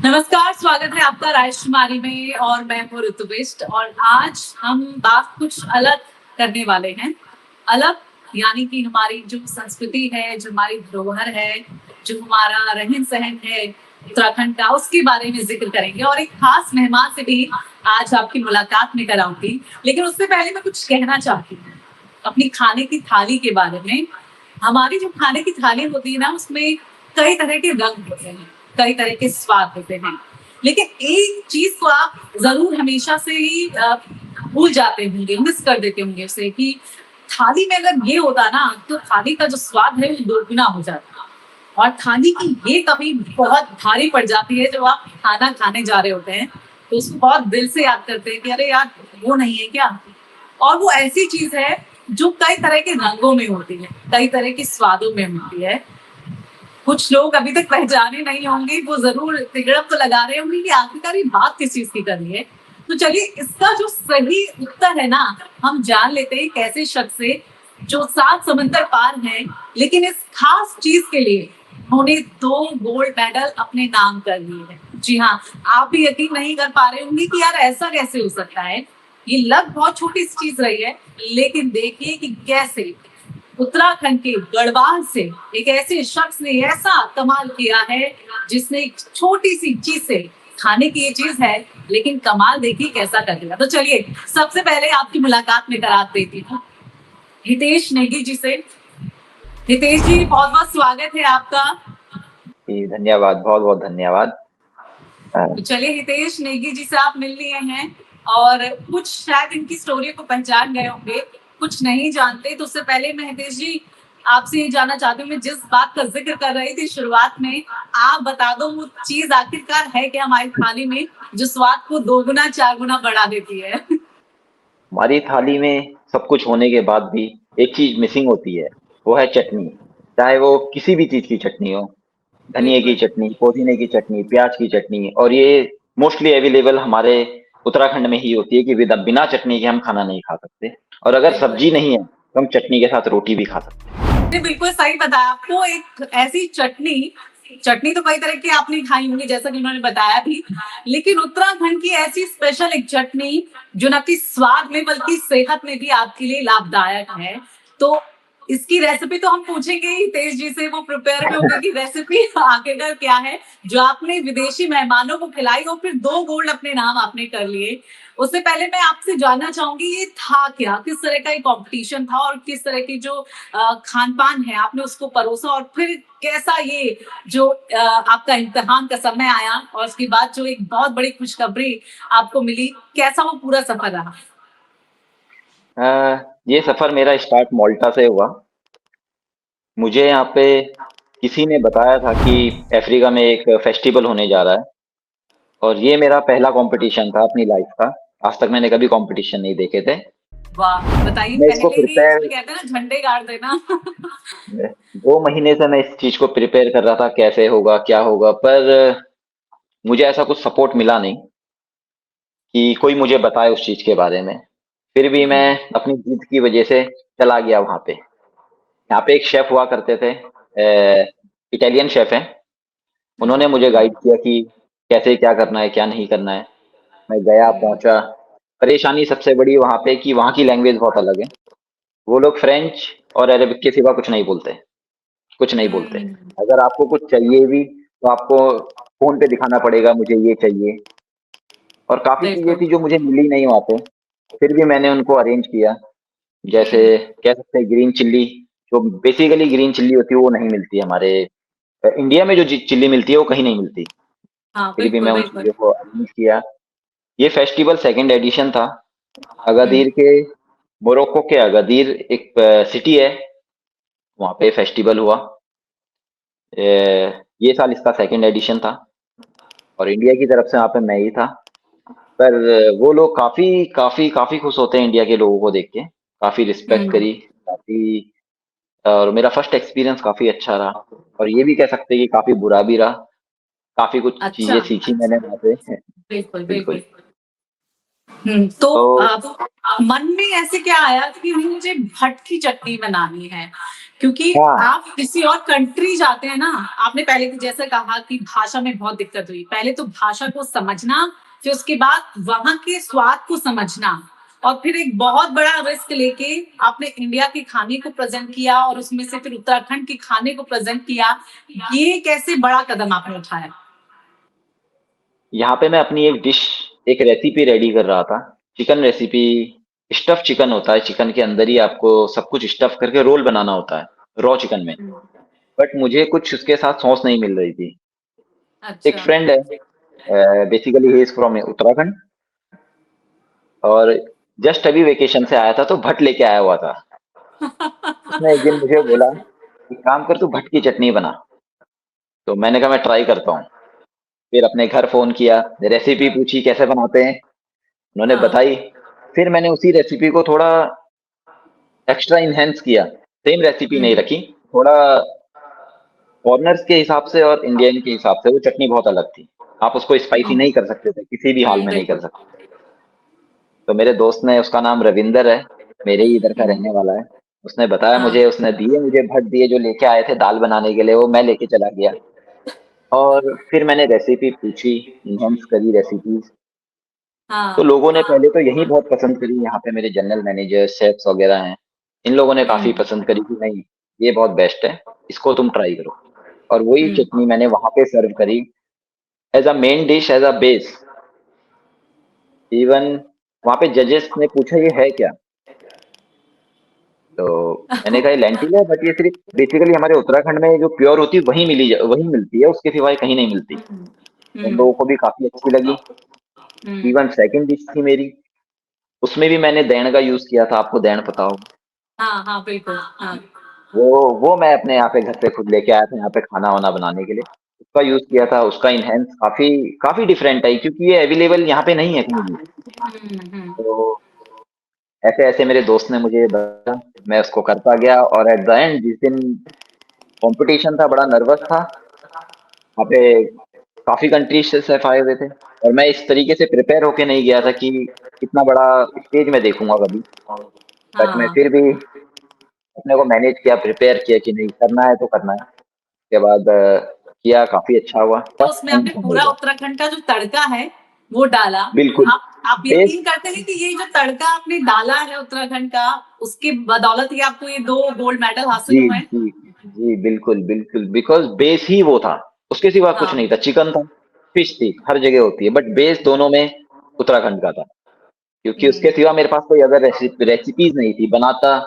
नमस्कार, स्वागत है आपका राजकुमारी में और मैं हूँ ऋतुविष्ट और आज हम बात कुछ अलग करने वाले हैं। अलग यानी कि हमारी जो संस्कृति है, जो हमारी धरोहर है, जो हमारा रहन-सहन है उत्तराखंड का, उसके बारे में ज़िक्र करेंगे और एक खास मेहमान से भी आज आपकी मुलाकात मैं कराऊँगी। लेकिन उससे पहले मैं कुछ कहना चाहती हूँ, अपनी खाने की थाली के बारे में। हमारी जो खाने की थाली होती है ना, उसमें कई तरह के रंग होते हैं, कई तरह के स्वाद होते हैं। लेकिन एक चीज़ को आप ज़रूर हमेशा से ही भूल जाते होंगे, मिस कर देते होंगे उसे कि थाली में अगर ये होता ना, तो थाली का जो स्वाद है वो दोगुना हो जाता। और थाली की ये कमी बहुत भारी पड़ जाती है जब आप खाना खाने जा रहे होते हैं, तो उसको बहुत दिल से याद करते हैं कि अरे यार, वो नहीं है क्या? और वो ऐसी चीज़ है जो कई तरह के रंगों में होती है, कई तरह के स्वादों में होती है। कुछ लोग अभी तक पहचाने नहीं होंगे, वो ज़रूर तिगड़म तो लगा रहे होंगे कि आखिरकार ये बात किस चीज़ की कर रही है। तो चलिए इसका जो सही उत्तर है ना, हम जान लेते हैं एक ऐसे शख्स से जो 7 समंदर पार हैं, लेकिन इस खास चीज़ के लिए उन्होंने 2 गोल्ड मेडल अपने नाम कर लिए हैं। जी हाँ, आप भी यकीन नहीं कर पा रहे होंगे कि यार ऐसा कैसे हो सकता है? ये लग बहुत छोटी-सी चीज़ रही है, लेकिन देखिए कि कैसे उत्तराखंड के गढ़वाल से एक ऐसे शख्स ने ऐसा कमाल किया है जिसने एक छोटी सी चीज से खाने की ये चीज है लेकिन कमाल देखिए कैसा कर दिया। तो चलिए सबसे पहले आपकी मुलाकात में करा देती हूँ हितेश नेगी जी से। हितेश जी बहुत बहुत स्वागत है आपका। जी, धन्यवाद, बहुत-बहुत धन्यवाद। तो चलिए हितेश नेगी जी से आप मिल लिए हैं और कुछ शायद इनकी स्टोरी को पहचान गए होंगे, कुछ नहीं जानते। तो उससे पहले मैं हितेश जी आपसे ये जानना चाहती हूँ, मैं जिस बात का ज़िक्र कर रही थी शुरुआत में, आप बता दो वो चीज़ आखिरकार है क्या हमारी थाली में जो स्वाद को 2 गुना 4 गुना बढ़ा देती है? हमारी थाली में सब कुछ होने के बाद भी एक चीज़ मिसिंग होती है, वो है चटनी। चाहे वो किसी भी चीज़ की चटनी हो, धनिये की बिल्कुल। चटनी, पुदीने की चटनी, प्याज की चटनी और ये मोस्टली अवेलेबल हमारे उत्तराखंड में ही होती है कि बिना चटनी के हम खाना नहीं खा सकते और अगर बिल्कुल। सब्जी नहीं है, तो हम चटनी के साथ रोटी भी खा सकते हैं। जी, बिल्कुल सही बताया आपको। एक ऐसी चटनी चटनी तो कई तरह की आपने खाई होंगी जैसा कि उन्होंने बताया भी, लेकिन उत्तराखंड की ऐसी स्पेशल एक चटनी जो ना कि स्वाद में बल्कि सेहत में भी आपके लिए लाभदायक है। तो इसकी रेसिपी तो हम पूछेंगे ही तेज जी से, वो प्रिपेयर भी होंगे कि रेसिपी आखिरकार क्या है जो आपने विदेशी मेहमानों को खिलाई और फिर 2 गोल्ड अपने नाम आपने कर लिए। उससे पहले मैं आपसे जानना चाहूंगी ये था क्या? किस तरह का ये कॉम्पिटिशन था और किस तरह की जो खान-पान है आपने उसको परोसा और फिर कैसा ये जो आपका इम्तिहान का समय आया और उसके बाद जो एक बहुत बड़ी खुशखबरी आपको मिली, कैसा वो पूरा सफर रहा? ये सफ़र मेरा स्टार्ट माल्टा से हुआ। मुझे यहाँ पे किसी ने बताया था कि अफ्रीका में एक फेस्टिवल होने जा रहा है और ये मेरा पहला कंपटीशन था अपनी लाइफ का। आज तक मैंने कभी कंपटीशन नहीं देखे थे। वाह! बताइए मैं इसको पहले ही प्रिपेयर जिसे कहते हैं ना झंडे गाड़ देना। 2 महीने से मैं इस चीज़ को प्रिपेयर कर रहा था, कैसे होगा, क्या होगा, पर मुझे ऐसा कुछ सपोर्ट मिला नहीं कि कोई मुझे बताए उस चीज़ के बारे में। फिर भी हुँ, मैं अपनी जिद की वजह से चला गया वहाँ पे। यहाँ पे एक शेफ़ हुआ करते थे, इटालियन शेफ़ हैं। उन्होंने हुँ, मुझे गाइड किया कि कैसे क्या करना है, क्या नहीं करना है। मैं गया, हुँ, पहुँचा। परेशानी सबसे बड़ी वहाँ पे कि वहाँ की लैंग्वेज बहुत अलग है। वो लोग फ्रेंच और अरेबिक के सिवा कुछ नहीं बोलते, कुछ नहीं बोलते। हुँ, अगर आपको कुछ चाहिए भी, तो आपको फ़ोन पे दिखाना पड़ेगा मुझे ये चाहिए और काफ़ी चीज़ें बिल्कुल। थी जो मुझे मिली नहीं वहाँ पे। फिर भी मैंने उनको अरेंज किया। जैसे हुँ, कह सकते हैं ग्रीन चिल्ली, जो बेसिकली ग्रीन चिल्ली होती है वो नहीं मिलती हमारे इंडिया में जो चिल्ली मिलती है वो कहीं नहीं मिलती। हाँ, फिर भी बिल्कुल, मैं उन बिल्कुल। चीज़ों को अरेंज किया। ये फेस्टिवल 2nd एडिशन था। हुँ, अगादीर के मोरक्को के अगादीर एक सिटी है, वहाँ पे फेस्टिवल हुआ। ये साल इसका 2nd एडिशन था और इंडिया की तरफ से वहाँ पे मैं ही था। पर वो लोग काफ़ी काफ़ी काफ़ी खुश होते हैं इंडिया के लोगों को देख के। काफ़ी रिस्पेक्ट हुँ, करी, काफ़ी और मेरा फर्स्ट एक्सपीरियंस काफ़ी अच्छा रहा और ये भी कह सकते हैं कि काफ़ी बुरा भी रहा। काफ़ी कुछ अच्छा, चीज़ें सीखी मैंने वहाँ से। बिल्कुल, बिल्कुल। बिल्कुल। तो तो मन में ऐसे क्या आया कि मुझे भट की चटनी बनानी है। क्योंकि हाँ। आप किसी और कंट्री जाते हैं ना, आपने पहले भी जैसे कहा कि भाषा में बहुत दिक्कत हुई। पहले तो भाषा को समझना, फिर उसके बाद वहाँ के स्वाद को समझना और फिर एक बहुत बड़ा रिस्क लेके आपने इंडिया के खाने को प्रेज़ेंट किया और उसमें से फिर उत्तराखंड के खाने को प्रेज़ेंट किया। ये कैसे बड़ा कदम आपने उठाया? यहाँ पे मैं अपनी एक रेसिपी रेडी कर रहा था। चिकन रेसिपी, स्टफ़ चिकन होता है, चिकन के अंदर ही आपको सब कुछ स्टफ़ करके रोल बनाना होता है, रॉ चिकन में। हुँ। बट मुझे कुछ उसके साथ सॉस नहीं मिल रही थी। एक अच्छा। फ्रेंड है, basically he is from Uttarakhand, और जस्ट अभी वेकेशन से आया था तो भट्ट लेके आया हुआ था। उसने एक दिन मुझे बोला, "एक काम कर, तू भट्ट की चटनी बना।" तो मैंने कहा मैं ट्राई करता हूँ। फिर अपने घर फ़ोन किया, रेसिपी पूछी कैसे बनाते हैं, उन्होंने हाँ। बताई। फिर मैंने उसी रेसिपी को थोड़ा एक्स्ट्रा एनहांस किया। सेम रेसिपी नहीं हुँ। रखी, थोड़ा फॉरेनर्स के हिसाब से और इंडियन के हिसाब से वो चटनी बहुत अलग थी। आप उसको स्पाइसी नहीं कर सकते थे, किसी भी हाल में नहीं कर बिल्कुल। सकते। तो मेरे दोस्त ने, उसका नाम रविंदर है, मेरे ही इधर का हुँ। रहने वाला है। उसने बताया हाँ। मुझे, उसने मुझे भट्ट दिए जो लेके आए थे दाल बनाने के लिए, वो मैं लेके चला गया। और फिर मैंने रेसिपी पूछी, एनहांस करी रेसिपीज़। तो हाँ। लोगों ने पहले तो यही बहुत पसंद करी, यहाँ पे मेरे जनरल मैनेजर, शेफ्स वगैरह हैं। इन लोगों ने काफ़ी हुँ। पसंद करी कि नहीं, ये बहुत बेस्ट है, इसको तुम ट्राई करो। और वही हुँ। चटनी मैंने वहाँ पे सर्व करी as a main dish, as a base. Even वहाँ पे जजेस ने पूछा ये है क्या? तो मैंने कहा ये लेंटिल है, बट ये सिर्फ़ बेसिकली हमारे उत्तराखंड में जो प्योर होती है वही मिलती है, उसके सिवाय कहीं नहीं मिलती। हुँ। उन हुँ। लोगों को भी काफ़ी अच्छी लगी। हुँ। इवन सेकंड डिश थी मेरी, उसमें भी मैंने दैण का यूज़ किया था, आपको दैण पता होगा। हाँ, हाँ, बिल्कुल। हाँ। वो वो मैं अपने यहाँ पे घर पे खुद लेके आया था यहाँ पे खाना-वाना बनाने के लिए। उसका यूज़ किया था, उसका एनहांस काफ़ी काफ़ी डिफरेंट है क्योंकि ये अवेलेबल यहाँ पे नहीं है कहीं भी। हुँ। हुँ। तो ऐसे-ऐसे मेरे दोस्त ने मुझे बताया, मैं उसको करता गया और एट द एंड जिस दिन कॉम्पिटिशन था, बड़ा नर्वस था। वहाँ पे काफ़ी कंट्रीज़ से शेफ़ आए हुए थे और मैं इस तरीके से प्रिपेयर होके नहीं गया था कि इतना बड़ा स्टेज मैं देखूँगा कभी। बट मैं हाँ। फिर भी अपने को मैनेज किया, प्रिपेयर किया कि नहीं करना है तो करना है। उसके बाद किया, काफ़ी अच्छा हुआ। तो फर्स्ट उसमें टाइम आपने था पूरा मेरा। उत्तराखंड का जो तड़का है, वो डाला। बिल्कुल, आप बेस यकीन करते हैं कि ये जो तड़का आपने डाला है उत्तराखंड का, उसकी बदौलत ही आपको ये 2 गोल्ड मेडल हासिल जी, हुए हैं? जी, जी, बिल्कुल, बिल्कुल, बिकॉज़ बेस ही वो था, उसके सिवा कुछ हाँ। नहीं था। चिकन था, फिश थी, हर जगह होती है, बट बेस दोनों में उत्तराखंड का था। क्योंकि उसके हुँ। सिवा मेरे पास कोई अदर रेसिपीज़ नहीं थी, बनाता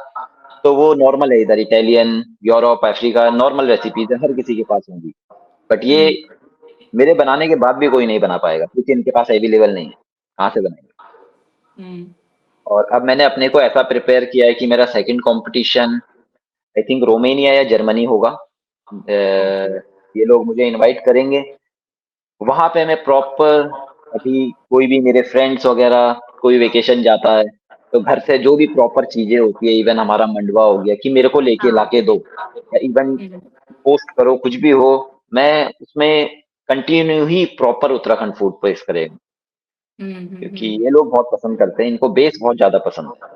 तो वो नॉर्मल है, इधर Italian, Europe, Africa normal recipes है, हर किसी के पास होंगी। बट ये हुँ। मेरे बनाने के बाद भी कोई नहीं बना पाएगा क्योंकि इनके पास अवेलेबल नहीं है, कहाँ से बनाएँगे? हुँ। और अब मैंने अपने को ऐसा प्रिपेयर किया है कि मेरा second competition I think Romania या जर्मनी होगा। ओके। ये लोग मुझे इनवाइट करेंगे। वहाँ पे मैं प्रॉपर, अभी कोई भी मेरे फ्रेंड्स वगैरह कोई वेकेशन जाता है, तो घर से जो भी प्रॉपर चीज़ें होती है, इवन हमारा मंडवा हो गया कि मेरे को लेके हाँ। लाके दो, या इवन हुँ। पोस्ट करो कुछ भी हो, मैं उसमें कंटिन्यू ही प्रॉपर उत्तराखंड फूड पेश करेगा। हुँ, हुँ, क्योंकि हुँ। ये लोग बहुत पसंद करते हैं, इनको बेस बहुत ज़्यादा पसंद है।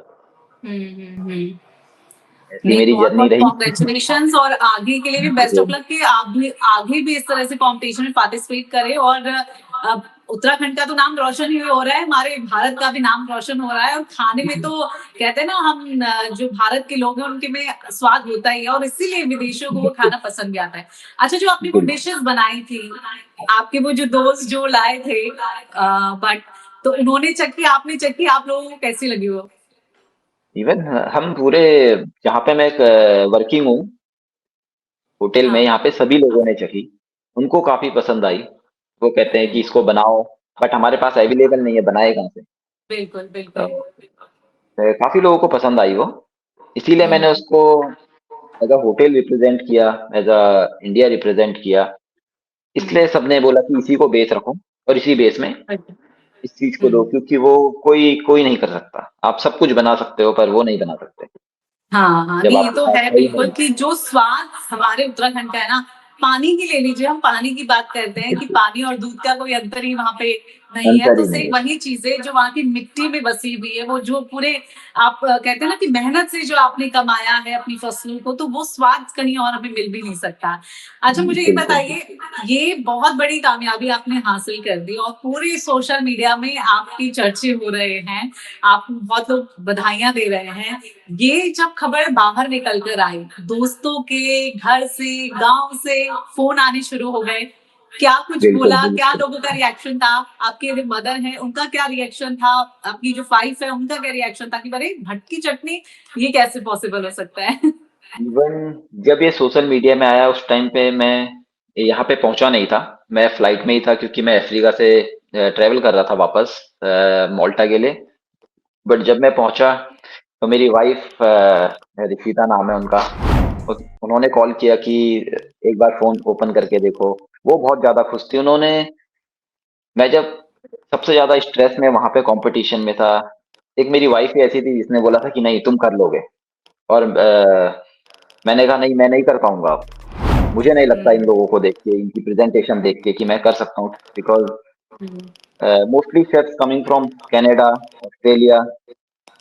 हुँ, हुँ, हुँ। ऐसी नहीं, मेरी जर्नी बहुत-बहुत रही। कांग्रेचुलेशंस और आगे के लिए भी बेस्ट ऑफ लक कि आगे भी इस तरह से कॉम्पिटिशन में पार्टिसिपेट करें और उत्तराखंड का तो नाम रोशन ही हो रहा है, हमारे भारत का भी नाम रोशन हो रहा है और खाने में तो कहते हैं ना हम जो भारत के लोग हैं उनके में स्वाद होता ही है और इसीलिए विदेशियों को वो बिल्कुल, खाना पसंद भी आता है। अच्छा जो आपने वो बिल्कुल। डिशेज़ बनाई थी, आपके वो जो दोस्त जो लाए थे बट तो उन्होंने चखी, आपने चखी, आप लोगों को कैसी लगी वो? इवन हम पूरे, जहाँ पे मैं वर्किंग हूँ, होटल में, हाँ, यहाँ पे सभी लोगों ने चखी। उनको काफ़ी पसंद आई। वो कहते हैं कि हुँ, इसको बनाओ, बट हमारे पास अवेलेबल नहीं है, बनाए कहाँ से? बिल्कुल, बिल्कुल। तो काफ़ी लोगों को पसंद आई वो। इसीलिए हुँ, मैंने उसको एज़ अ होटल रिप्रेज़ेंट किया, एज़ अ इंडिया रिप्रेज़ेंट किया। हुँ, इसलिए सबने बोला कि इसी को बेस रखो और इसी बेस में अच्छा, इस चीज़ को दो, हुँ। क्योंकि वो कोई कोई नहीं कर सकता। आप सब कुछ बना सकते हो पर वो नहीं बना सकते। हाँ, हाँ, जब नहीं ये आपके तो पास है है ही बिल्कुल नहीं। कि जो स्वाद हमारे उत्तराखंड का है ना, पानी की ले लीजिए, हम पानी की बात करते हैं कि पानी और दूध का कोई अंतर ही वहाँ पे नहीं है, तो आंसर ही नहीं सिर्फ है। वही चीजें जो वहाँ की मिट्टी में बसी हुई है, वो जो पूरे आप कहते हैं ना कि मेहनत से जो आपने कमाया है अपनी फसलों को, तो वो स्वाद कहीं और हमें मिल भी नहीं सकता। अच्छा मुझे ये बिल्कुल, बताइए, ये बहुत बड़ी कामयाबी आपने हासिल कर दी और पूरे सोशल मीडिया में आपकी चर्चे हो रहे हैं, आपको बहुत लोग बधाइयाँ दे रहे हैं। ये जब खबर बाहर निकल कर आई, दोस्तों के, घर से, गाँव से फ़ोन आने शुरू हो गए, क्या कुछ बिल्कुल, बोला? क्या बिल्कुल। लोगों का रिएक्शन था? आपके जो मदर हैं, उनका क्या रिएक्शन था? आपकी जो वाइफ है, उनका क्या रिएक्शन था कि अरे! भटकी चटनी, ये कैसे पॉसिबल हो सकता है? इवन जब ये सोशल मीडिया में आया उस टाइम पे मैं यहाँ पे पहुँचा नहीं था। मैं फ्लाइट में ही था क्योंकि मैं अफ्रीका से ट्रैवल कर रहा था वापस माल्टा के लिए। बट जब मैं पहुँचा तो मेरी वाइफ रिशिता नाम है उनका, उन्होंने कॉल किया कि एक बार फ़ोन ओपन करके देखो। वो बहुत ज़्यादा खुश थी। मैं जब सबसे ज़्यादा स्ट्रेस में वहाँ पे कॉम्पिटिशन में था, एक मेरी वाइफ ही ऐसी थी जिसने बोला था कि नहीं तुम कर लोगे और मैंने कहा नहीं मैं नहीं कर पाऊँगा अब। मुझे नहीं लगता इन हुँ, लोगों को देख के, इनकी प्रेज़ेंटेशन देख के कि मैं कर सकता हूँ because hmm, mostly chefs coming from Canada, Australia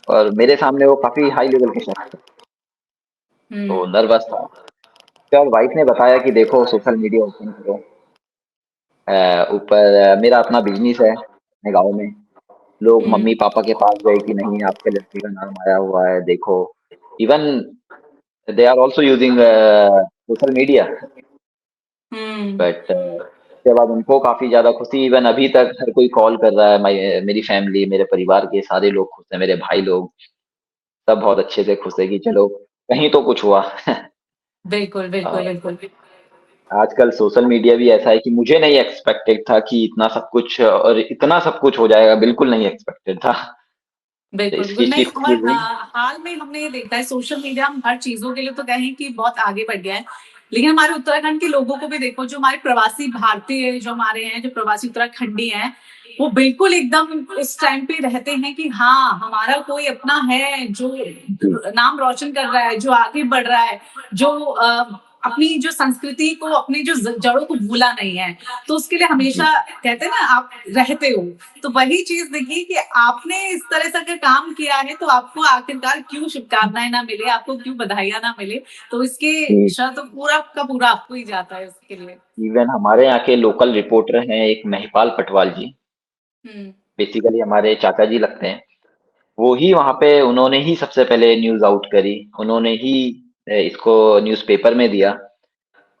और मेरे सामने वो काफ़ी हाई लेवल के शेफ़ थे, तो हुँ, नर्वस था। फिर वाइफ ने बताया कि देखो सोशल मीडिया ओपन करो। ऊपर मेरा अपना बिज़नेस है अपने गाँव में। लोग हुँ, मम्मी-पापा के पास गए कि नहीं आपके लड़के का नाम आया हुआ है देखो। Even they are also using social media हुँ। बट उसके बाद उनको काफ़ी ज़्यादा खुशी इवन अभी तक हर कोई कॉल कर रहा है मेरी फैमिली, मेरे परिवार के सारे लोग खुश हैं, मेरे भाई लोग, सब बहुत अच्छे से खुश हैं कि चलो कहीं तो कुछ हुआ। बिल्कुल, बिल्कुल, और बिल्कुल। आजकल सोशल मीडिया भी ऐसा है कि मुझे नहीं एक्सपेक्टेड था कि इतना सब कुछ और इतना सब कुछ हो जाएगा, बिल्कुल नहीं एक्सपेक्टेड था। बिल्कुल, इस बिल्कुल। चीज़ की नहीं खुशी और हुई। हाल में हमने ये देखा है सोशल मीडिया हम हर चीज़ों के लिए तो कहें कि बहुत आगे बढ़ गया है। लेकिन हमारे उत्तराखंड के लोगों को भी देखो जो हमारे प्रवासी भारतीय जो हमारे हैं, जो प्रवासी उत्तराखंडी हैं, वो बिल्कुल एकदम इस टाइम पे रहते हैं कि हाँ, हमारा कोई अपना है जो जी, नाम रोशन कर रहा है, जो आगे बढ़ रहा है, जो अपनी जो संस्कृति को, अपनी जो जड़ों को भूला नहीं है। तो उसके लिए जी। हमेशा कहते हैं ना आप रहते हो। तो वही चीज़ देखिए कि आपने इस तरह से अगर काम किया है तो आपको आखिरकार क्यों शुभकामनाएँ ना मिले, आपको क्यों बधाइयाँ ना मिले। तो इसके जी, श्रेय तो पूरा का पूरा आपको ही जाता है उसके लिए। इवन हमारे यहाँ के लोकल रिपोर्टर हैं एक महिपाल पटवाल जी, हुँ, बेसिकली हमारे चाचा जी लगते हैं। वो ही वहाँ पे उन्होंने ही सबसे पहले न्यूज़ आउट करी, उन्होंने ही इसको न्यूज़पेपर में दिया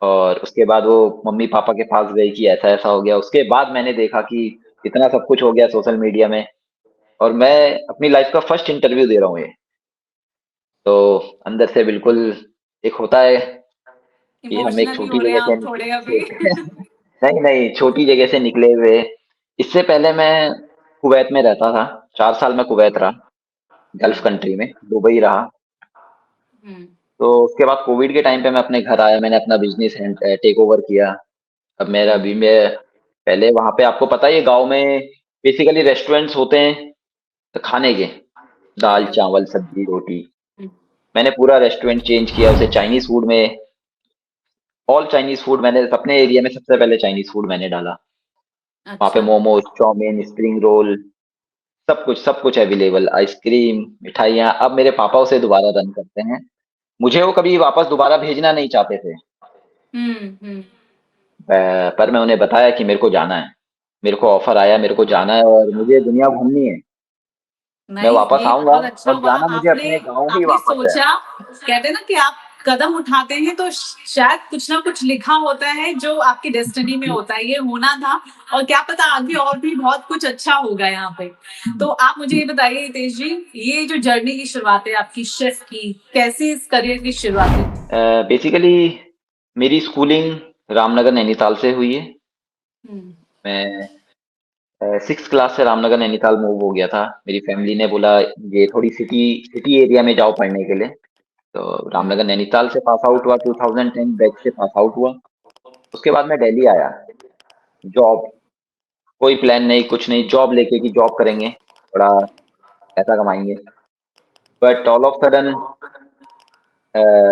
और उसके बाद वो मम्मी-पापा के पास गई कि ऐसा-ऐसा हो गया। उसके बाद मैंने देखा कि इतना सब कुछ हो गया सोशल मीडिया में और मैं अपनी लाइफ़ का फर्स्ट इंटरव्यू दे रहा हूँ ये। तो अंदर से बिल्कुल एक होता है कि हम एक इमोशनली छोटी हो रहे हैं जगह से आप थोड़े अभी। नहीं, नहीं, छोटी जगह से निकले हुए। इससे पहले मैं कुवैत में रहता था, 4 साल मैं कुवैत रहा, गल्फ हुँ, कंट्री में, दुबई रहा। हुँ, तो उसके बाद कोविड के टाइम पे मैं अपने घर आया, मैंने अपना बिज़नेस टेक ओवर किया। अब मेरा हुँ, अभी मैं पहले वहाँ पे आपको पता ही है गाँव में बेसिकली रेस्टोरेंट्स होते हैं खाने के, दाल, बिल्कुल। चावल, सब्ज़ी, रोटी। हुँ, मैंने पूरा रेस्टोरेंट चेंज किया, उसे चाइनीज़ फूड में ऑल चाइनीज़ फूड मैंने अपने एरिया में सबसे पहले चाइनीज़ फूड मैंने डाला। वहाँ पे अच्छा। मोमोज़, चाउमीन, स्प्रिंग रोल सब कुछ अवेलेबल, आइसक्रीम, मिठाइयाँ, अब मेरे पापा उसे दोबारा रन करते हैं। मुझे वो कभी वापस दोबारा भेजना नहीं चाहते थे। हुँ, हुँ। पर मैं उन्हें बताया कि मेरे को जाना है। मेरे को ऑफ़र आया, मेरे को जाना है और मुझे दुनिया घूमनी है। मैं नहीं, वापस ये आऊँगा बहुत अच्छा और हुआ जाना मुझे आपने अपने गाँव ही आपने वापस है। सोचा कहते हैं ना कि आप कदम उठाते हैं तो शायद कुछ ना कुछ लिखा होता है जो आपकी डेस्टिनी में जी, होता है, ये होना था और क्या पता आगे और भी बहुत कुछ अच्छा होगा यहाँ पे। तो आप मुझे जी। ये बताइए हितेश जी, ये जो जर्नी की शुरुआत है आपकी शेफ़ की, कैसे इस करियर की शुरुआत हुई? बेसिकली मेरी स्कूलिंग रामनगर नैनीताल से हुई है। हुँ, मैं 6th क्लास से रामनगर नैनीताल मूव हो गया था। मेरी फैमिली ने बोला ये थोड़ी सिटी सिटी एरिया में जाओ पढ़ने के लिए। तो हुँ, रामनगर नैनीताल से पास आउट हुआ 2010 बैच से पास आउट हुआ। उसके बाद मैं दिल्ली आया, जॉब कोई प्लान नहीं, कुछ नहीं, जॉब लेके कि जॉब करेंगे, थोड़ा पैसा कमाएँगे। बट ऑल ऑफ सडन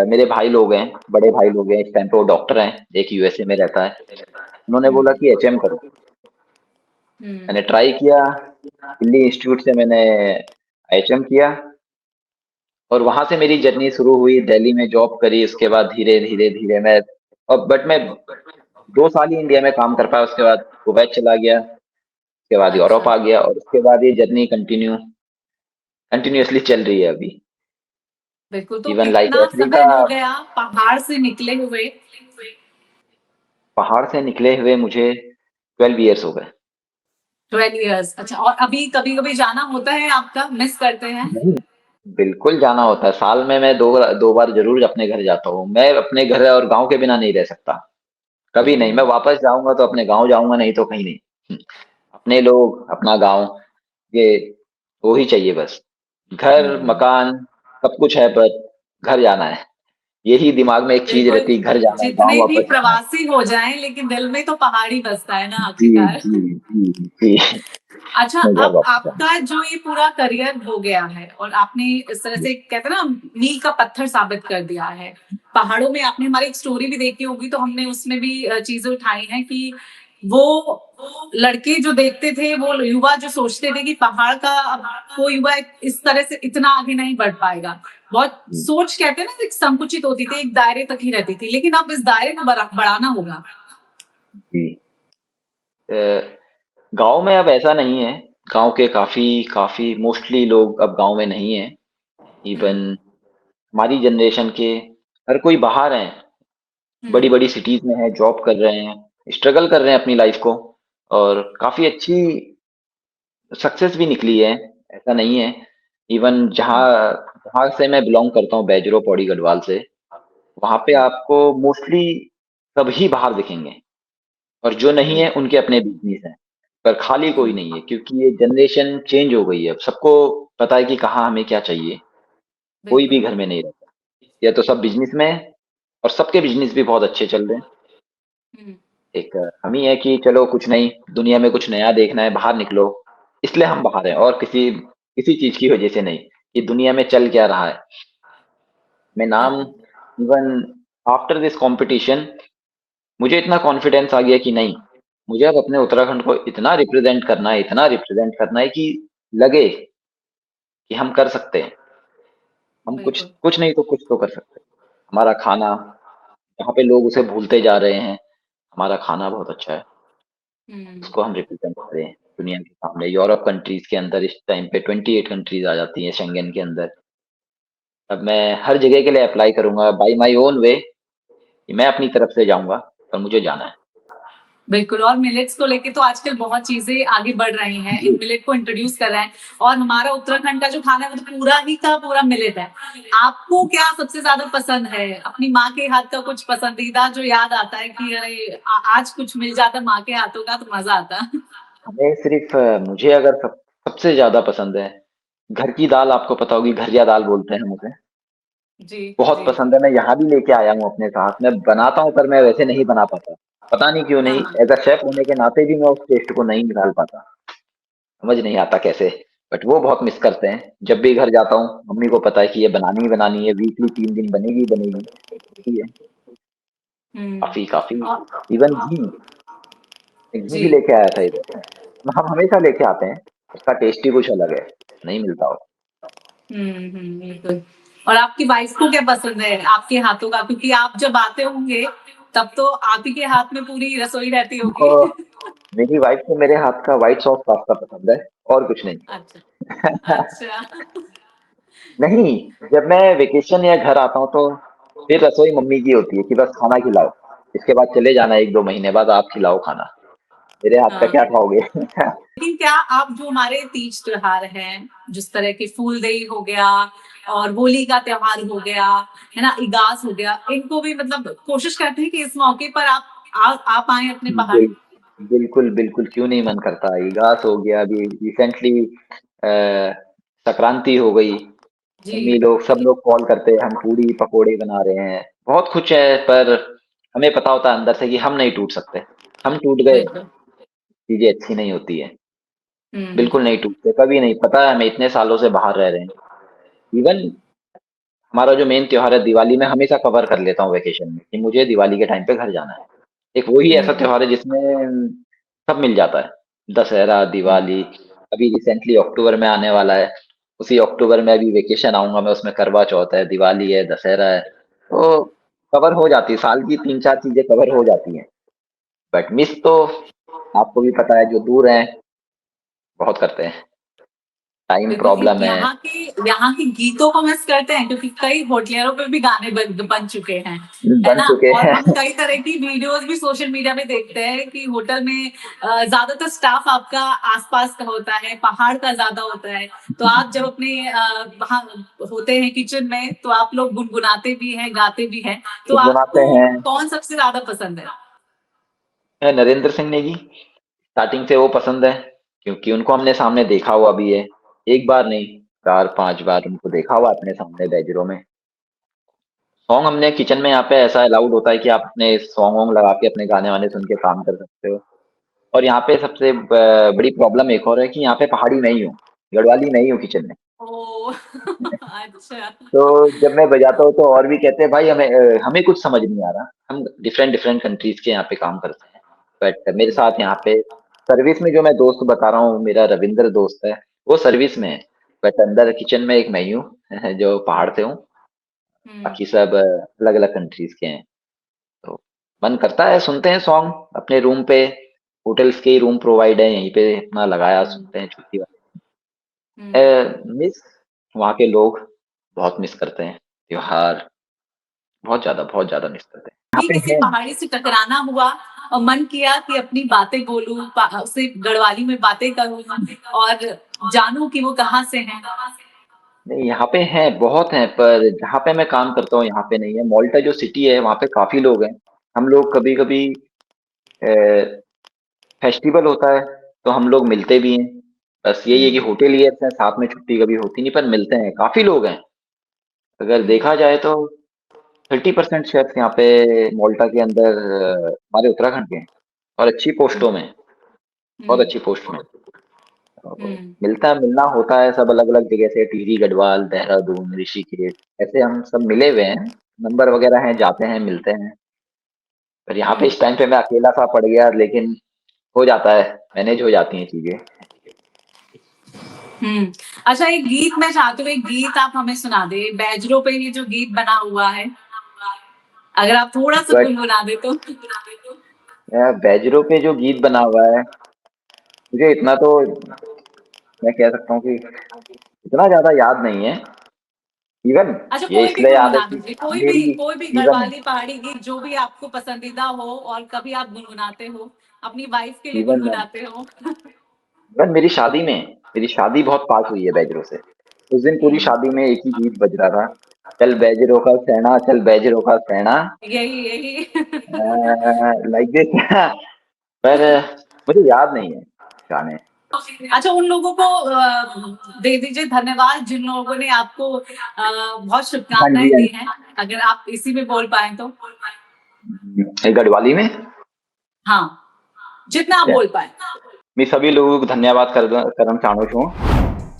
मेरे भाई लोग हैं, बड़े भाई लोग हैं, इस टाइम पे वो डॉक्टर हैं, एक यूएसए में रहता है। उन्होंने हुँ, बोला कि एचएम करो। मैंने ट्राई किया, दिल्ली इंस्टीट्यूट से मैंने आईएचएम किया और वहाँ से मेरी जर्नी शुरू हुई, दिल्ली में जॉब करी, उसके बाद धीरे-धीरे मैं बट मैं 2 साल ही इंडिया में काम कर पाया, उसके बाद कुवैत चला गया, उसके बाद यूरोप अच्छा। आ गया और उसके बाद ये जर्नी कंटिन्यूअसली चल रही है अभी। बिल्कुल, तो इवन लाइक कितना समय अफ्रीका, हो गया पहाड़ से निकले हुए? पहाड़ से निकले हुए मुझे 12 इयर्स हो गए। 12 इयर्स, अच्छा। और अभी कभी-कभी जाना होता है आपका, मिस करते हैं? नहीं, बिल्कुल जाना होता है। साल में मैं 2 बार ज़रूर अपने घर जाता हूँ। मैं अपने घर और गाँव के बिना नहीं रह सकता, कभी नहीं। मैं हुँ, वापस जाऊँगा तो अपने गाँव जाऊँगा, नहीं तो कहीं नहीं। अपने लोग, अपना गाँव, ये वो ही चाहिए बस। घर, हुँ। मकान सब कुछ है पर घर जाना है। यही दिमाग में एक चीज़ बिल्कुल, रहती है, घर जाना है, गाँव जितने भी वापस जाना है। प्रवासी हो जाएँ लेकिन दिल में तो पहाड़ ही बसता है ना जी, आखिरकार। जी, जी, जी। अच्छा, मैं घर अब वापस आना आपका जो ये पूरा करियर हो गया है और आपने इस तरह है। से कहते हैं ना मील का पत्थर साबित कर दिया है। पहाड़ों में आपने हमारी एक स्टोरी भी देखी होगी तो हमने उसमें भी चीज़ें उठाई हैं कि वो लड़के जो देखते थे, वो युवा जो सोचते थे कि पहाड़ का अब कोई युवा इस तरह से इतना आगे नहीं बढ़ पाएगा। बहुत जी, सोच कहते हैं ना एक संकुचित होती थी, एक दायरे तक ही रहती थी, लेकिन अब इस दायरे को बढ़ाना होगा। जी। अ, गाँव में अब ऐसा नहीं है। गाँव के काफ़ी काफ़ी मोस्टली लोग अब गाँव में नहीं हैं। इवन हुँ, हमारी जनरेशन के हर कोई बाहर हैं, हुँ, बड़ी-बड़ी सिटीज़ में है, जॉब कर रहे हैं, स्ट्रगल कर रहे हैं अपनी लाइफ़ को और काफ़ी अच्छी सक्सेस भी निकली है, ऐसा नहीं है। इवन हुँ, जहाँ से मैं बिलॉन्ग करता हूँ बैजरो पौड़ी गढ़वाल से, वहाँ पे हुँ, आपको मोस्टली सभी बाहर दिखेंगे और जो नहीं है बिल्कुल, उनके अपने बिज़नेस हैं, पर खाली कोई हुँ, नहीं है क्योंकि ये जनरेशन चेंज हो गई है। अब सबको पता है कि कहाँ हमें क्या चाहिए, कोई भी बिल्कुल। घर में नहीं रहता। या तो सब बिज़नेस में है और सबके बिज़नेस भी बहुत अच्छे चल रहे हैं। हुँ, एक हम ही है कि चलो कुछ नहीं, दुनिया में कुछ नया देखना है, बाहर निकलो, इसलिए हम बाहर हैं और किसी किसी चीज़ की वजह से नहीं, कि दुनिया में चल क्या रहा है। मैं नाम हाँ, इवन आफ्टर दिस कॉम्पिटिशन मुझे इतना कॉन्फिडेंस आ गया कि नहीं, मुझे अब अपने उत्तराखंड को इतना रिप्रेजेंट करना है कि लगे कि हम कर सकते हैं। हम कुछ बिल्कुल। कुछ नहीं तो कुछ तो कर सकते हैं। हमारा खाना, जहाँ पे लोग उसे भूलते जा रहे हैं, हमारा खाना बहुत अच्छा है। हुँ, उसको हम रिप्रेजेंट करें दुनिया के सामने। यूरोप कंट्रीज़ के अंदर इस टाइम पे 28 कंट्रीज़ आ जाती हैं शेंगेन के अंदर। अब मैं हर जगह के लिए अप्लाई करूँगा बाय माय ओन वे कि मैं अपनी तरफ से जाऊँगा, पर मुझे जाना है। बिल्कुल। और मिलेट्स को लेके तो आजकल बहुत चीज़ें आगे बढ़ रही हैं। इन जी, मिलेट को इंट्रोड्यूस कर रहे हैं और हमारा उत्तराखंड का जो खाना है वो तो पूरा ही का पूरा मिलेट है। आपको क्या सबसे ज़्यादा पसंद है? अपनी माँ के हाथ का कुछ पसंदीदा जो याद आता है कि अरे आज कुछ मिल जाता माँ के हाथों का तो मज़ा आता? हमें सिर्फ़ मुझे अगर सबसे ज़्यादा पसंद है, घर की दाल आपको पता होगी घरिया दाल बोलते हैं हम उसे। जी, बहुत जी, जी। पसंद है, मैं यहाँ भी लेके आया हूँ अपने साथ। मैं बनाता हूँ पर मैं वैसे नहीं बना पाता। पता नहीं क्यों नहीं, हाँ, ऐज़ अ शेफ़ होने के नाते भी मैं उस टेस्ट को नहीं निकाल पाता। समझ नहीं आता कैसे, बट वो बहुत मिस करते हैं। जब भी घर जाता हूँ, मम्मी को पता है कि ये बनानी ही बनानी है, वीकली 3 दिन बनेगी ही बनेगी। होती है, हुँ। काफ़ी और इवन घी, एक घी जी। भी लेके आया था इधर। हम हमेशा लेके आते हैं, उसका टेस्ट ही कुछ अलग है, नहीं मिलता वो। हुँ, हुँ, बिल्कुल। और आपकी वाइफ़ को क्या पसंद है आपके हाथों का? क्योंकि आप जब आते होंगे, तब तो आप ही के हाथ में पूरी रसोई रहती उनको होगी। मेरी वाइफ़ को मेरे हाथ का व्हाइट सॉस पास्ता पसंद है और कुछ नहीं। अच्छा, अच्छा। नहीं, जब मैं वेकेशन या घर आता हूँ तो फिर रसोई मम्मी की होती है कि बस खाना खिलाओ। इसके बाद चले जाना 1-2 महीने बाद आप खिलाओ खाना। मेरे हाथ का हाँ, क्या खाओगे? लेकिन क्या आप जो हमारे तीज त्योहार हैं, जिस तरह के फूलदेई हो गया और होली का त्योहार हो गया, है ना? इगास हो गया, इनको भी मतलब कोशिश करते हैं कि इस मौके पर आप आएँ अपने पहाड़? बिल बिल्कुल, बिल्कुल, क्यों नहीं मन करता। इगास हो गया अभी रिसेंटली अ, संक्रांति हो गई। जी, मम्मी लोग सब जी, लोग कॉल करते हैं, हम पूड़ी-पकोड़े बना रहे हैं। बहुत कुछ है पर हमें पता होता है अंदर से कि हम नहीं टूट सकते। हम टूट गए, बिल्कुल। चीज़ें अच्छी नहीं होती है। हुँ, बिल्कुल नहीं टूटते, कभी नहीं। पता है हमें इतने सालों से बाहर रह रहे हैं। इवन हमारा जो मेन त्योहार है दिवाली मैं हमेशा कवर कर लेता हूँ वेकेशन में कि मुझे दिवाली के टाइम पे घर जाना है। एक वही ऐसा हुँ, त्योहार है जिसमें सब मिल जाता है। दशहरा, दिवाली, अभी रिसेंटली अक्टूबर में आने वाला है। उसी अक्टूबर में अभी वेकेशन आऊँगा मैं, उसमें करवा चौथ है, दिवाली है, दशहरा है। तो कवर हो जाती है, साल की 3-4 चीज़ें कवर हो जाती हैं। बट मिस तो आपको भी पता है जो दूर हैं, बहुत करते हैं। टाइम बिल्कुल, प्रॉब्लम है। यहाँ के गीतों को मिस करते हैं क्योंकि कई होटलों पे भी गाने बन चुके हैं, है बन ना? चुके और हैं। हम कई तरह की वीडियोस भी सोशल मीडिया पे देखते हैं कि होटल में ज्यादातर स्टाफ आपका आसपास का होता है, पहाड़ का ज्यादा होता है। तो आप जब अपने वहाँ होते हैं किचन में, तो आप लोग गुनगुनाते भी हैं, गाते भी हैं। तो गुनगुनाते आपको हैं। कौन सबसे ज्यादा पसंद है? नरेंद्र सिंह नेगी, स्टार्टिंग से वो पसंद है, क्योंकि उनको हमने सामने देखा हुआ भी है। एक बार नहीं, 4-5 बार उनको देखा हुआ अपने सामने बैजरों में। सॉन्ग हमने किचन में यहाँ पे ऐसा अलाउड होता है कि आप अपने सॉन्ग वॉन्ग लगा के अपने गाने वाने सुन के काम कर सकते हो। और यहाँ पे सबसे बड़ी प्रॉब्लम एक और है कि यहाँ पे पहाड़ी नहीं हूँ, गढ़वाली नहीं हूँ किचन में। ओ अच्छा। तो जब मैं बजाता हूँ तो और भी कहते हैं भाई हमें कुछ समझ नहीं आ रहा। हम डिफरेंट डिफरेंट कंट्रीज के यहाँ पे काम करते हैं। बट मेरे साथ यहाँ पे सर्विस में जो मैं दोस्त बता रहा हूँ, मेरा रविंद्र दोस्त है, वो सर्विस में है। बट अंदर किचन में एक मैं ही हूँ जो पहाड़ से हूँ। हम्म। बाकी सब अलग अलग कंट्रीज के हैं। तो मन करता है, सुनते हैं सॉन्ग अपने रूम पे। होटल्स के ही रूम प्रोवाइड है, यहीं पे अपना लगाया हम्म। सुनते हैं छुट्टी हम्म। मिस वहाँ के लोग बहुत मिस करते हैं त्योहार। बहुत ज्यादा मिस करते हैं यहाँ कभी पे किसी है। पहाड़ी से टकराना हुआ और मन किया कि अपनी बातें बोलूं, उससे गढ़वाली में बातें करूं और जानूं कि वो कहाँ से हैं? नहीं, यहाँ पे हैं, बहुत हैं, पर जहाँ पे मैं काम करता हूँ यहाँ पे नहीं है। माल्टा जो सिटी है वहाँ पे काफी लोग हैं। हम लोग कभी कभी फेस्टिवल होता है तो हम लोग मिलते भी हैं। बस यही है कि हम्म। होटेलियर्स हैं, साथ में छुट्टी कभी होती नहीं, पर मिलते हैं, काफी लोग हैं। अगर हम्म। देखा जाए तो 30% शेफ्स यहाँ पे माल्टा के अंदर हमारे उत्तराखंड के हैं, और अच्छी पोस्टों हम्म। में, बहुत हम्म। अच्छी पोस्ट में। तो हम्म। मिलना होता है, सब अलग अलग जगह से, टिहरी गढ़वाल, देहरादून, ऋषिकेश, ऐसे हम सब मिले हुए हैं। नंबर वगैरह हैं, जाते हैं, मिलते हैं। पर यहाँ पे हम्म। इस टाइम पे मैं अकेला सा पड़ गया, लेकिन हो जाता है, मैनेज हो जाती हैं चीजें। हम्म। अच्छा, एक गीत मैं चाहती हूँ, एक गीत आप हमें सुना दे, बैजरों पे ये जो गीत बना हुआ है, अगर आप थोड़ा सा बट गुनगुना दे तो। बैजरों पे जो गीत बना हुआ है, मुझे इतना तो मैं कह सकता हूँ कि इतना ज्यादा याद नहीं है। इवन अच्छा, ये कोई भी इसलिए याद है गुनगुना कि दीजिए, मेरी कोई भी इवन गढ़वाली पहाड़ी गीत जो भी आपको पसंदीदा हो और कभी आप गुनगुनाते हो, अपनी वाइफ के लिए इवन गुनगुनाते हो। इवन मेरी शादी बहुत पास हुई है बैजरों से। उस दिन पूरी हम्म। शादी में एक ही गीत बज रहा था, चल बैजरों का सहना, चल बैजरों का सहना, यही लाइक दिस। पर मुझे याद नहीं है गाने। अच्छा, उन लोगों को दे दीजिए धन्यवाद जिन लोगों ने आपको बहुत हाँ जी, शुभकामनाएं हाँ दी हैं, अगर आप इसी में बोल पाए तो। जी। गढ़वाली में हाँ, जितना आप बोल पाए। मैं सभी लोगों को धन्यवाद करना चाहूँ छूँ।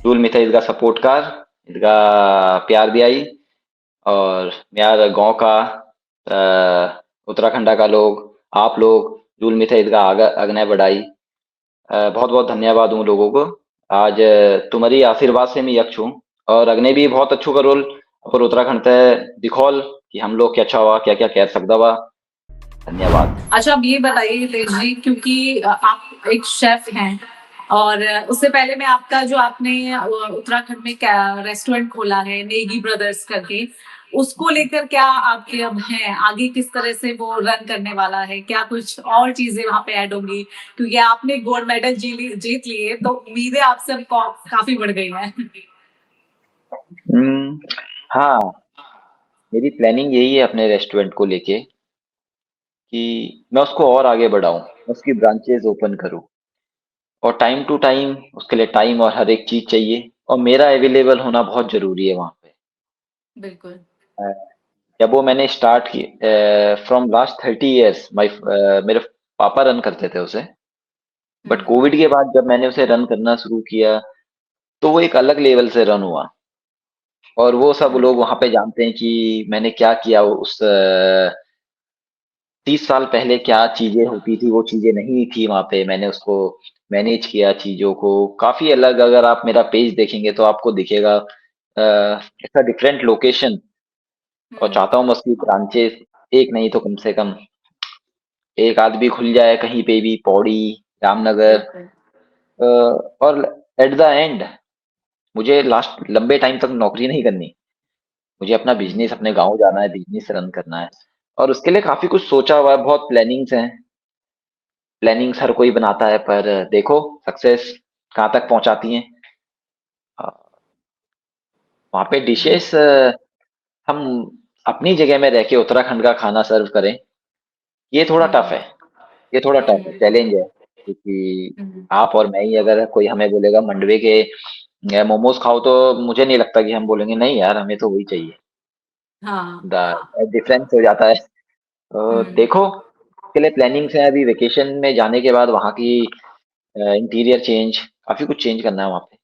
जूल मिथे इसका सपोर्टकार, इसका प्यार दियाई, और यार गांव का उत्तराखंड का लोग, आप लोग जूल मिथे इसका अग्नि बढ़ाई। बहुत बहुत धन्यवाद उन लोगों को। आज तुम्हारी आशीर्वाद से मैं यक छूँ, और अग्नि भी बहुत अच्छो का रोल और उत्तराखंड ते दिखौल कि हम लोग क्या अच्छा हुआ, क्या क्या कह सकता हुआ। धन्यवाद। अच्छा, अब ये बताइए तेज जी, क्योंकि आप एक शेफ हैं और उससे पहले मैं आपका जो आपने उत्तराखंड में रेस्टोरेंट खोला है नेगी ब्रदर्स करके, उसको लेकर क्या आपके अब हैं आगे, किस तरह से वो रन करने वाला है, क्या कुछ और चीजें वहां पे ऐड होंगी? क्योंकि आपने गोल्ड मेडल जीत लिए तो उम्मीदें आपसे अब काफी बढ़ गई हैं। हम्म, हाँ, मेरी प्लानिंग यही है अपने रेस्टोरेंट को लेके, कि मैं उसको और आगे बढ़ाऊं, उसकी ब्रांचेज ओपन करूं। और टाइम टू टाइम उसके लिए टाइम और हर एक चीज चाहिए, और मेरा अवेलेबल होना बहुत जरूरी है वहां पे। बिल्कुल। अ, जब वो मैंने स्टार्ट की, फ्रॉम लास्ट 30 ईयर्स, मेरे पापा रन करते थे उसे। But hmm. कोविड के बाद जब मैंने उसे रन करना शुरू किया, तो वो एक अलग लेवल से रन हुआ। और वो सब हम्म। लोग वहां पे जानते हैं कि मैंने क्या किया उस 30 साल पहले, क्या चीजें होती थी, वो चीजें नहीं थी वहां पे, मैंने उसको मैनेज किया चीज़ों को, काफ़ी अलग। अगर आप मेरा पेज देखेंगे तो आपको दिखेगा इट्स अ डिफरेंट लोकेशन। और हुँ, चाहता हूँ मैं उसकी ब्रांचेस एक नहीं तो कम से कम एक आध भी खुल जाए कहीं पे भी, पौड़ी, रामनगर। बिल्कुल। अ, और एट द एंड मुझे लास्ट लंबे टाइम तक नौकरी नहीं करनी। मुझे अपना बिज़नेस हुँ, अपने गाँव जाना है, बिज़नेस रन करना है और उसके लिए काफ़ी कुछ सोचा हुआ है, बहुत प्लानिंग्स हैं। प्लानिंग्स हर कोई बनाता है पर देखो सक्सेस कहाँ तक पहुँचाती हैं। अ, वहाँ पे डिशेस बिल्कुल। हम अपनी जगह में रह के उत्तराखंड का खाना सर्व करें, ये थोड़ा टफ हुँ, है। ये थोड़ा टफ है, हुँ, चैलेंज है क्योंकि हुँ, आप और मैं ही अगर कोई हमें बोलेगा मंडवे के मोमोज़ खाओ तो मुझे नहीं लगता कि हम बोलेंगे नहीं यार हमें तो वही चाहिए। हाँ, हाँ। डिफरेंस हो जाता है। तो हुँ, देखो इसके लिए प्लानिंग्स हैं अभी वेकेशन में जाने के बाद वहाँ की इंटीरियर चेंज, काफ़ी कुछ चेंज करना है वहाँ पे।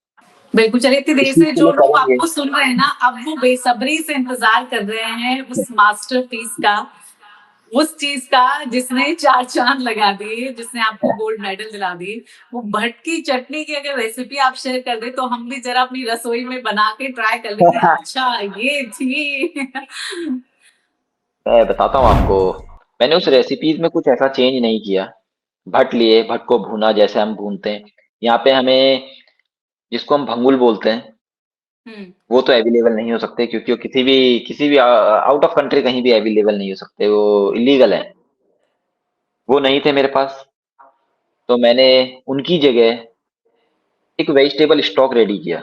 बिल्कुल, चलिए इतनी इस देर चीज़ से के जो लिए लोग करेंगे। आपको सुन रहे हैं ना, अब वो बेसब्री से इंतज़ार कर रहे हैं उस मास्टरपीस का, उस चीज़ का जिसने 4 चाँद लगा दिए, जिसने आपको गोल्ड मेडल दिला दिए। वो भटकी चटनी की अगर रेसिपी आप शेयर कर दें, तो हम भी ज़रा अपनी रसोई में बना के ट्राई कर लें कि अच्छा ये थी। मैं बताता हूँ आपको, मैंने उस रेसिपीज़ में कुछ ऐसा चेंज नहीं किया। भट लिए, भट को भूना जैसे हम भूनते हैं। यहाँ पे हमें जिसको हम भंगुल बोलते हैं, हुँ, वो तो अवेलेबल नहीं हो सकते क्योंकि वो किसी भी आउट ऑफ कंट्री कहीं भी अवेलेबल नहीं हो सकते, वो इल्लीगल है। वो नहीं थे मेरे पास, तो मैंने उनकी जगह एक वेजिटेबल स्टॉक रेडी किया।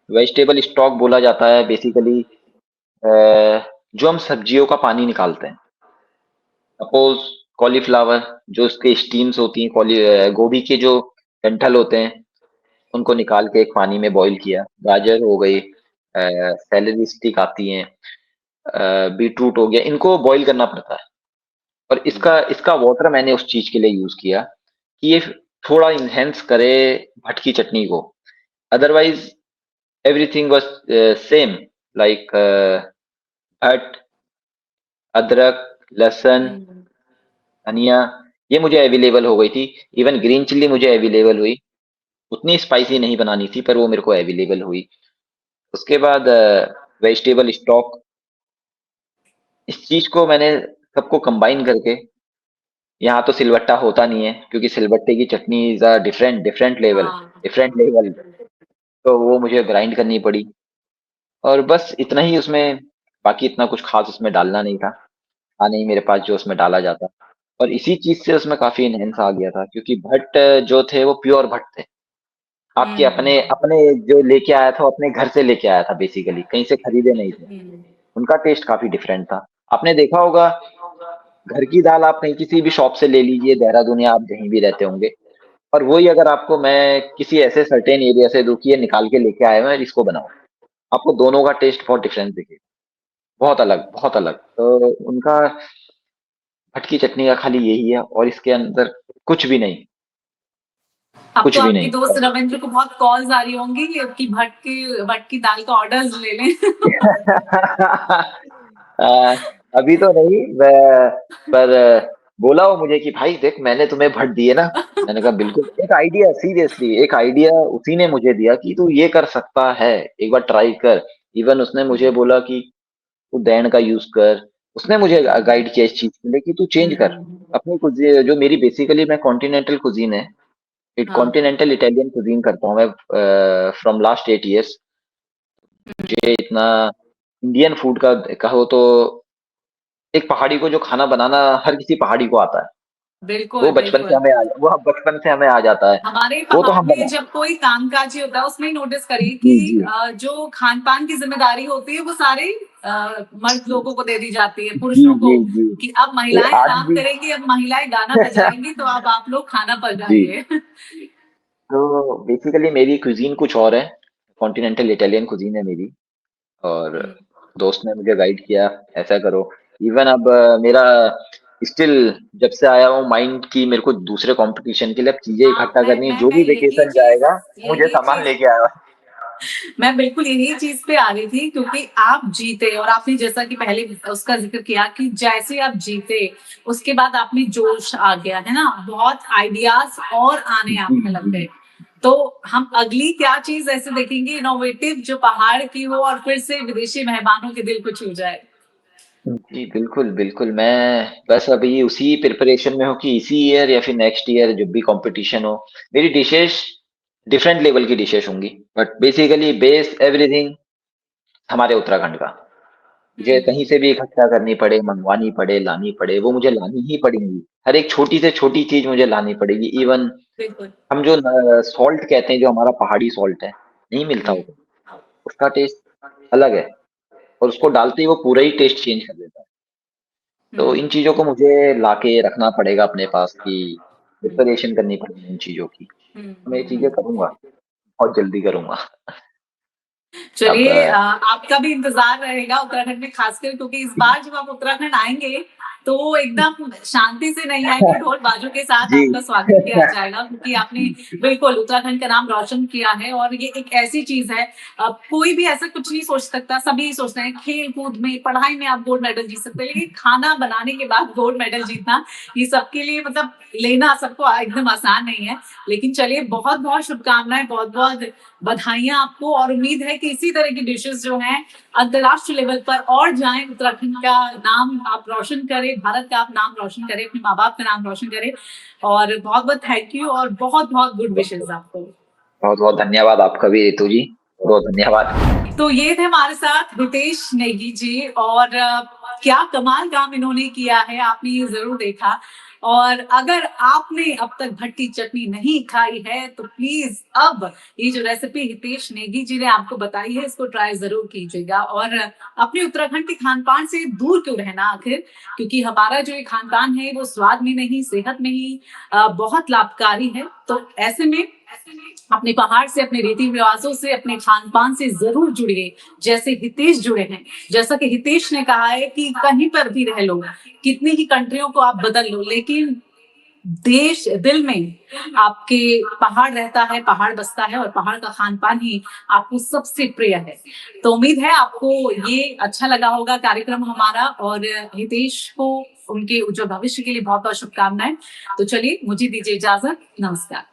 वेजिटेबल स्टॉक बोला जाता है बेसिकली जो हम सब्जियों का पानी निकालते हैं। सपोज़ कॉलीफ्लावर जो उसके स्टीम्स होती हैं, गोभी के जो डंठल होते हैं, उनको निकाल के एक पानी में बॉयल किया। गाजर हो गई, सेलेरी स्टिक आती हैं, बीटरूट हो गया, इनको बॉयल करना पड़ता है। और इसका हुँ, इसका वाटर मैंने उस चीज़ के लिए यूज़ किया कि ये थोड़ा एनहांस करे भट की चटनी को। Otherwise everything was same like भट, अदरक, लहसुन, हुँ, धनिया, ये मुझे अवेलेबल हो गई थी। इवन ग्रीन चिल्ली मुझे अवेलेबल हुई। उतनी स्पाइसी नहीं बनानी थी पर वो मेरे को अवेलेबल हुई। उसके बाद वेजिटेबल स्टॉक, इस चीज़ को मैंने सबको कंबाइन करके, यहाँ तो सिलबट्टा होता नहीं है क्योंकि सिलबट्टे की चटनी इज़ अ हाँ, डिफरेंट लेवल, तो वो मुझे ग्राइंड करनी पड़ी और बस इतना ही उसमें, बाकी इतना कुछ ख़ास उसमें डालना नहीं था। था नहीं मेरे पास जो उसमें डाला जाता और इसी चीज़ से उसमें काफ़ी एनहांस आ गया था क्योंकि भट्ट जो थे वो प्योर भट्ट थे। आपके हुँ, अपने अपने जो लेके आया था, वो अपने घर से लेके आया था बेसिकली, कहीं से खरीदे नहीं थे। हुँ, उनका टेस्ट काफ़ी डिफरेंट था। आपने देखा होगा घर की दाल आप कहीं किसी भी शॉप से ले लीजिए, देहरादून या आप जहीं भी रहते होंगे और वही अगर आपको मैं किसी ऐसे सर्टेन एरिया से दूँ कि ये निकाल के लेके आए हुए हैं, इसको बनाओ, आपको दोनों का टेस्ट बहुत डिफरेंस दिखेगा। बहुत अलग, बहुत अलग। तो उनका भट की चटनी का खाली यही है और इसके अंदर कुछ भी नहीं, अब कुछ तो भी आपके नहीं। दोस्त रविंद्र को बहुत कॉल्स आ रही होंगी कि भट्ट की दाल का ऑर्डर्स ले लें। अ, अभी तो नहीं पर बोला वो मुझे कि भाई देख मैंने तुम्हें भट दिए ना। मैंने कहा बिल्कुल, एक आइडिया सीरियसली एक आइडिया उसी ने मुझे दिया कि तू ये कर सकता है, एक बार ट्राई कर। इवन उसने मुझे हुँ, बोला कि तू दैण का यूज कर। उसने मुझे हुँ, गाइड किया इस चीज के लिए कि तू चेंज कर हुँ, अपनी कुजी जो मेरी बेसिकली मैं कॉन्टिनेंटल कुजीन है, हाँ, कॉन्टिनेंटल इटालियन कुजीन करता हूँ मैं फ्रॉम लास्ट 8 ईयर्स। मुझे इतना इंडियन फूड का कहो तो एक पहाड़ी को जो खाना बनाना हर किसी पहाड़ी को आता है। बिल्कुल, बिल्कुल। वो बचपन से हमें आ जाता है। हमारे वो तो पहाड़ हम में बना। जब कोई कामकाजी होता है, उसमें नोटिस करिए जी, कि जी। जो खान-पान की ज़िम्मेदारी होती है, वो सारे मर्द लोगों को दे दी जाती है, जी, पुरुषों को, जी, जी। कि अब महिलाएँ आज आराम भी करेंगी, अब महिलाएँ गाना बजाएँगी, तो अब आप लोग खाना जी। पकाइए। तो बेसिकली मेरी कुज़ीन कुछ और है, कॉन्टिनेंटल इटालियन कुज़ीन है मेरी और हुँ। दोस्त ने मुझे गाइड किया, ऐसा करो। इवन अब मेरा स्टिल जब से आया हूँ माइंड कि मेरे को दूसरे कॉम्पिटिशन के लिए अब चीज़ें हाँ, इकट्ठा करनी है, जो मैं भी वेकेशन जाएगा, मुझे यही सामान चीज़ लेके आया। मैं बिल्कुल यही चीज पे आ रही थी क्योंकि आप जीते और आपने जैसा कि पहले उसका जिक्र किया कि जैसे आप जीते उसके बाद आप में जोश आ गया है ना, बहुत आइडियाज और आने जी, आपने लग जी। गए। तो हम अगली क्या चीज ऐसे देखेंगे इनोवेटिव जो पहाड़ की हो और फिर से विदेशी मेहमानों के दिल को छू जाए। जी, बिल्कुल, बिल्कुल। मैं बस अभी उसी प्रिपरेशन में हूँ कि इसी ईयर या फिर नेक्स्ट ईयर जब भी कॉम्पिटिशन हो, मेरी डिशेज़ डिफरेंट लेवल की डिशेज़ होंगी। बट बेसिकली बेस एवरीथिंग हमारे उत्तराखंड का। मुझे हम्म। कहीं से भी इकट्ठा करनी पड़े, मँगवानी पड़े, लानी पड़े, वो मुझे लानी ही पड़ेंगी। हर एक छोटी से छोटी चीज़ मुझे लानी पड़ेगी। इवन बिल्कुल। हम जो सॉल्ट कहते हैं, जो हमारा पहाड़ी सॉल्ट है, नहीं मिलता हम्म। वो, उसका टेस्ट अलग है और उसको डालते ही वो पूरा ही टेस्ट चेंज कर देता है। तो इन हम्म। चीज़ों को मुझे लाके रखना पड़ेगा अपने पास कि हम्म। प्रिपरेशन करनी पड़ेगी इन चीज़ों की। हम्म। मैं ये चीज़ें करूँगा, बहुत जल्दी करूँगा। अब चलिए आपका भी इंतजार रहेगा उत्तराखंड में, खासकर क्योंकि इस बार जब आप उत्तराखंड आएंगे तो एकदम शांति से नहीं आएंगे, ढोल बाजों के साथ जी। आपका स्वागत किया जाएगा क्योंकि आपने बिल्कुल उत्तराखंड का नाम रोशन किया है। और ये एक ऐसी चीज है, कोई भी ऐसा कुछ नहीं सोच सकता, सभी सोचते हैं खेल कूद में पढ़ाई में आप गोल्ड मेडल जीत सकते हैं, लेकिन खाना बनाने के बाद गोल्ड मेडल जीतना ये सबके लिए मतलब लेना सबको एकदम आसान नहीं है। लेकिन चलिए बहुत बहुत शुभकामनाएं, बहुत बहुत बधाइयां आपको और उम्मीद है कि इसी तरह की डिशेस जो हैं अंतर्राष्ट्रीय लेवल पर और जाएं, उत्तराखंड का नाम आप रोशन करें, भारत का आप नाम रोशन करें, अपने माँ बाप का नाम रोशन करें। और बहुत बहुत थैंक यू और बहुत बहुत गुड विशेष आपको। बहुत-बहुत धन्यवाद आपका भी रितु जी, बहुत धन्यवाद। तो ये थे हमारे साथ हितेश नेगी जी और क्या कमाल काम इन्होंने किया है, आपने ये ज़रूर देखा। और अगर आपने अब तक भट्टी चटनी नहीं खाई है तो प्लीज़ अब ये जो रेसिपी हितेश नेगी जी ने आपको बताई है इसको ट्राई ज़रूर कीजिएगा। और अपने उत्तराखंड के खान-पान से दूर क्यों रहना आखिर? क्योंकि हमारा जो ये खान-पान है वो स्वाद में नहीं, सेहत में ही बहुत लाभकारी है। तो ऐसे में अपने पहाड़ से, अपने रीति-रिवाज़ों से, अपने खान-पान से ज़रूर जुड़िए, जैसे हितेश जुड़े हैं। जैसा कि हितेश ने कहा है कि कहीं पर भी रह लो, कितनी ही कंट्रियों को आप बदल लो, लेकिन देश दिल में आपके पहाड़ रहता है, पहाड़ बसता है और पहाड़ का खान-पान ही आपको सबसे प्रिय है। तो उम्मीद है आपको ये अच्छा लगा होगा कार्यक्रम हमारा और हितेश को उनके उज्ज्वल भविष्य के लिए बहुत-बहुत शुभकामनाएँ। तो चलिए मुझे दीजिए इजाज़त। नमस्कार।